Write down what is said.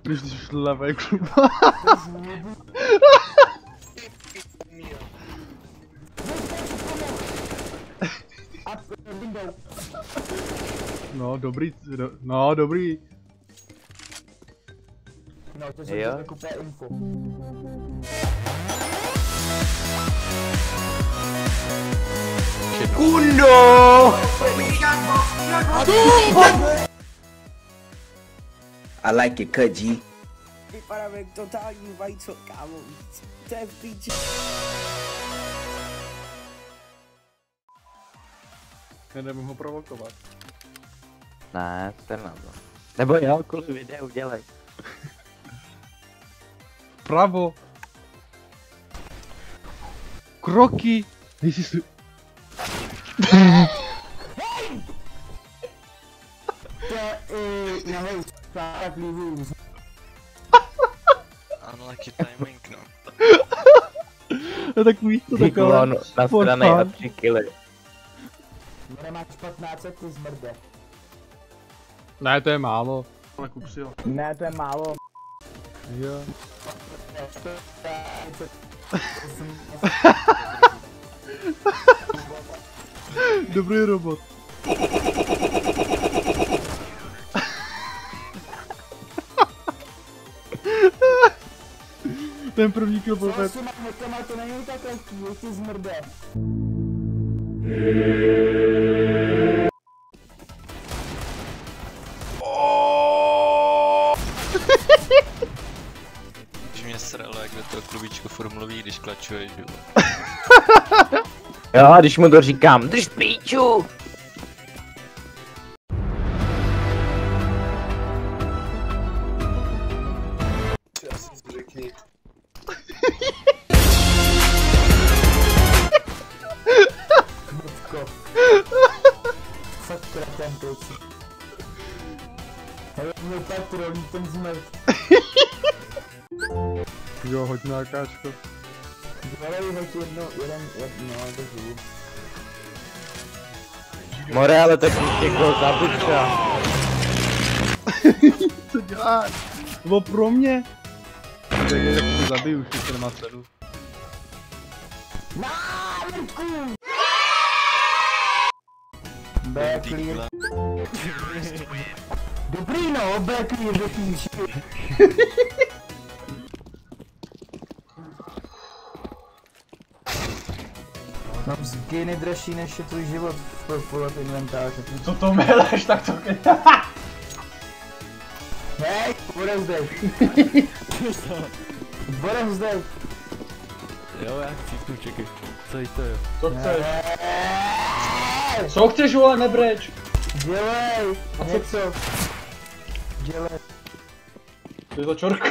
Když šlavé kluba. No, dobrý, no, dobrý. No, to jsem kupé info. Kundo! I like it, cut G. Vypadám jak totální vajco, kámo. To je v píči. Nebudu ho provokovat. Ne, to na to. Nebo jo, kvůli videu dělej. Pravo. Kroky. Nejsi si... Unlucky timing, no. No tak víš to takové. Na straně a 3 killy. Nemáš 15, ty zmrde. Ne, to je málo. Nakup si ho. Ne, to je málo. Jo. Dobrý robot. Ten první kill byl to není tak lehký, ty zmrde. Když mě sralo, jak do toho klubíčko furt mluví, když klačuješ, jo. Jo, když mu to říkám, drž píču! Řekni. Mrtko. Fakt kratan pěci. Hele, můj patron, ten zmrt. Jo, hoď na akáčko. Dělej hoď jeden, no, to žiju. More, ale tak někoho zabuča. Co děláš? To bylo pro mě. Tak to zabiju, už to nemá sledu. Backlear. Dobrý no, backlear do píči. Mám skiny dražší než je tvůj život v polet inventáře. Co to meleš, tak to Hej, bude zde. Bude zde. Jo, já chci čekaj. Co je to jo? Co chceš? Co chceš, vole, nebreč! Dělej, něco. Dělej. To je to čorka.